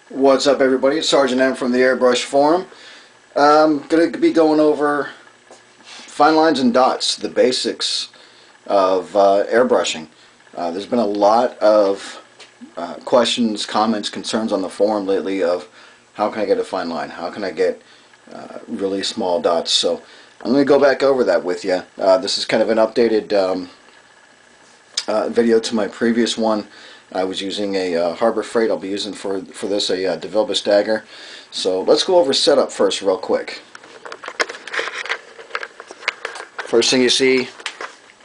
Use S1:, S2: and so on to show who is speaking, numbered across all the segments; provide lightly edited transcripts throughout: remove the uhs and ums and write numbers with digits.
S1: What's up, everybody? It's Sergeant M from the Airbrush Forum. I'm going to be going over fine lines and dots, the basics of airbrushing. There's been a lot of questions, comments, concerns on the forum lately of how can I get a fine line? How can I get really small dots? So I'm going to go back over that with you. This is kind of an updated video to my previous one. I was using a Harbor Freight. I'll be using for this a DeVilbiss DAGR. So let's go over setup first real quick. First thing you see,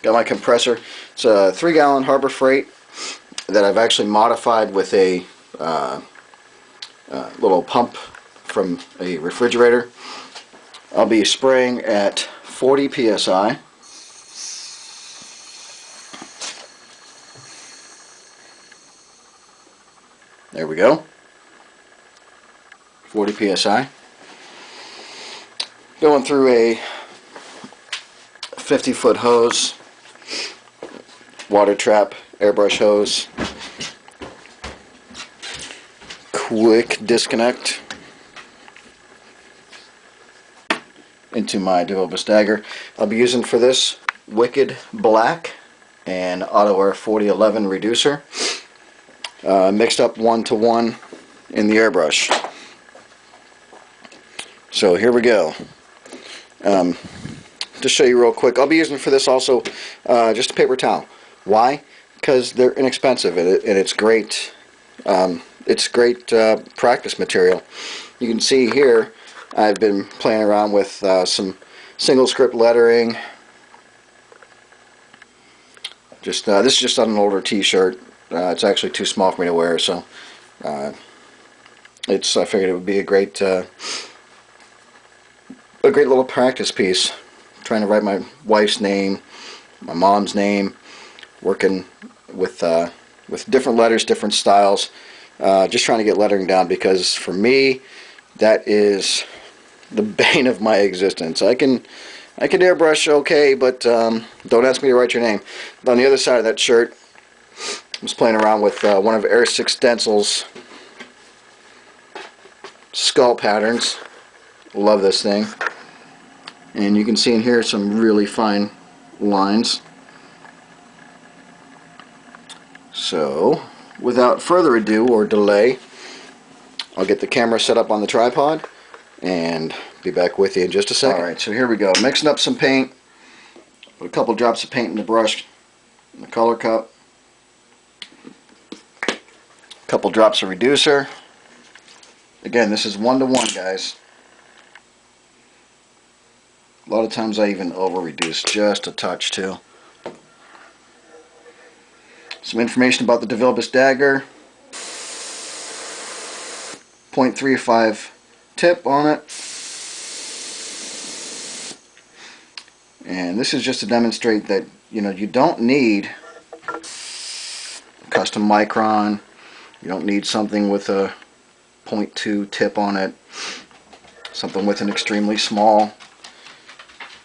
S1: got my compressor. It's a 3-gallon Harbor Freight that I've actually modified with a little pump from a refrigerator. I'll be spraying at 40 psi. There we go. 40 psi. Going through a 50-foot hose, water trap, airbrush hose. Quick disconnect into my DeVilbiss DAGR. I'll be using for this Wicked Black and Auto Air 4011 reducer. Mixed up 1-to-1 in the airbrush. So here we go. To show you real quick, I'll be using for this also just a paper towel. Why? Because they're inexpensive and it's great. It's great practice material. You can see here I've been playing around with some single script lettering. This is just on an older T-shirt. It's actually too small for me to wear, so I figured it would be a great little practice piece. I'm trying to write my wife's name, my mom's name, working with different letters, different styles, just trying to get lettering down, because for me that is the bane of my existence. I can airbrush okay, but don't ask me to write your name. On the other side of that shirt, I was playing around with one of Air 6 Stencil's skull patterns. Love this thing. And you can see in here some really fine lines. So, without further ado or delay, I'll get the camera set up on the tripod and be back with you in just a second. Alright, so here we go. Mixing up some paint. Put a couple drops of paint in the brush, in the color cup. Couple drops of reducer. Again, this is 1-to-1, guys. A lot of times I even over reduce just a touch too. Some information about the DeVilbiss DAGR. 0.35 tip on it. And this is just to demonstrate that, you know, you don't need a custom micron. You don't need something with a 0.2 tip on it. Something with an extremely small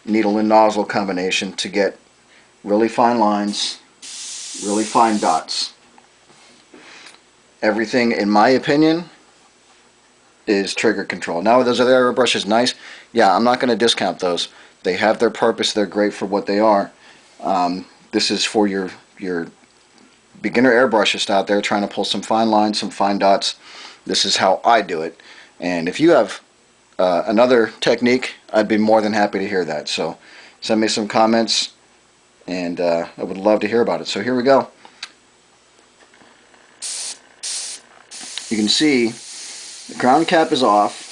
S1: needle and nozzle combination to get really fine lines, really fine dots. Everything, in my opinion, is trigger control. Now, those other airbrushes, nice. Yeah, I'm not going to discount those. They have their purpose. They're great for what they are. This is for your beginner airbrushist out there trying to pull some fine lines, some fine dots. This is how I do it. And if you have another technique, I'd be more than happy to hear that. So send me some comments, and I would love to hear about it. So here we go. You can see the crown cap is off.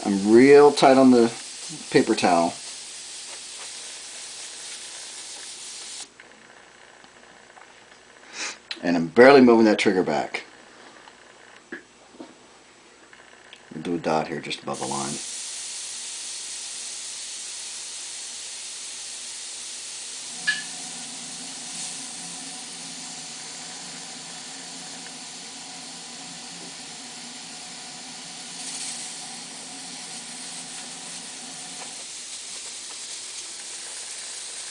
S1: I'm real tight on the paper towel. And I'm barely moving that trigger back. I'll do a dot here just above the line.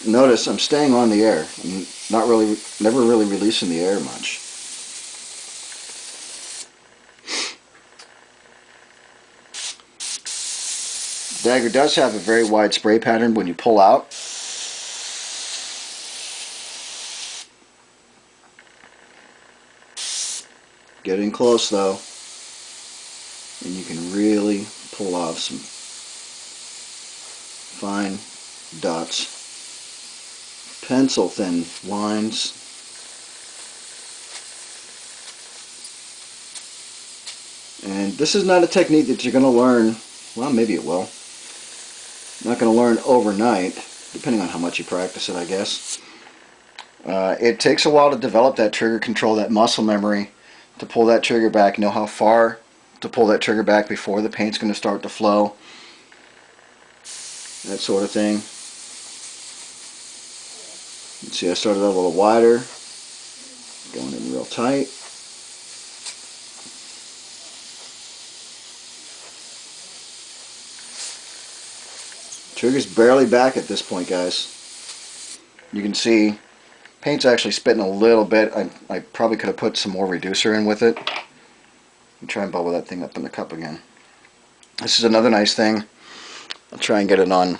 S1: Notice I'm staying on the air. I'm never really releasing the air much. Dagger does have a very wide spray pattern when you pull out. Get in close though, and you can really pull off some fine dots, pencil thin lines. And this is not a technique that you're going to learn, well, maybe it will. Not going to learn overnight, depending on how much you practice it, I guess. It takes a while to develop that trigger control, that muscle memory, to pull that trigger back, know how far to pull that trigger back before the paint's going to start to flow. That sort of thing. You can see I started out a little wider, going in real tight. Trigger's barely back at this point, guys. You can see paint's actually spitting a little bit. I probably could have put some more reducer in with it. And try and bubble that thing up in the cup again. This is another nice thing. I'll try and get it on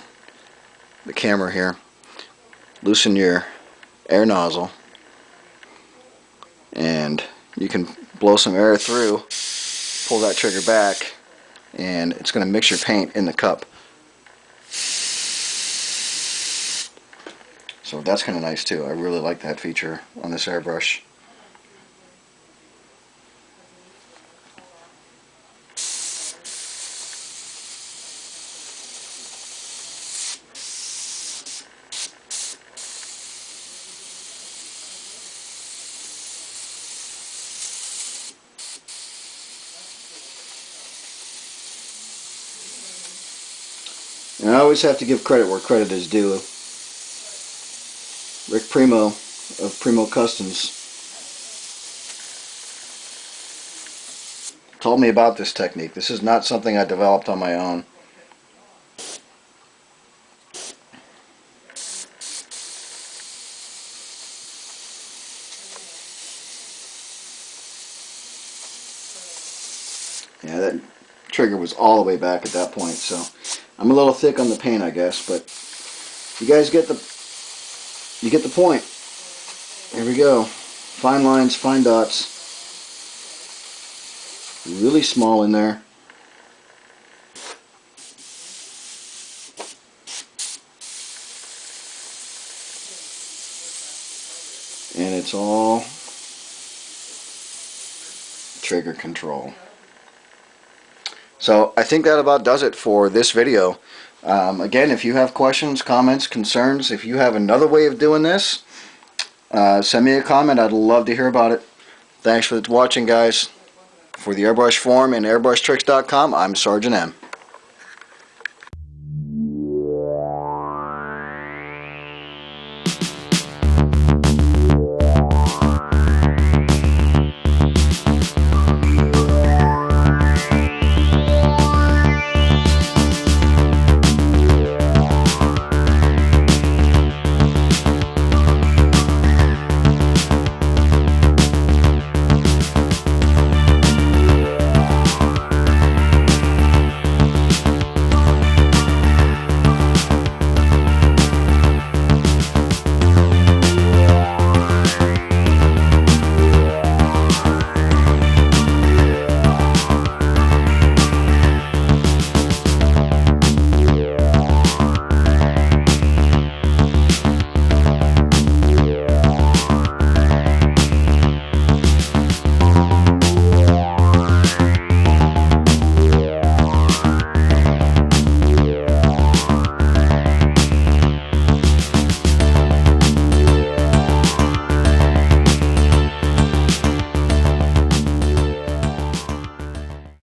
S1: the camera here. Loosen your air nozzle and you can blow some air through, pull that trigger back, and it's going to mix your paint in the cup. So that's kind of nice too. I really like that feature on this airbrush. And I always have to give credit where credit is due. Rick Primo of Primo Customs told me about this technique. This is not something I developed on my own. Yeah, that trigger was all the way back at that point, so I'm a little thick on the paint, I guess, but you guys get the point. Here we go. Fine lines, fine dots. Really small in there. And it's all trigger control. So I think that about does it for this video. Again, if you have questions, comments, concerns, if you have another way of doing this, send me a comment. I'd love to hear about it. Thanks for watching, guys. For the Airbrush Forum and airbrushtricks.com, I'm Sergeant M.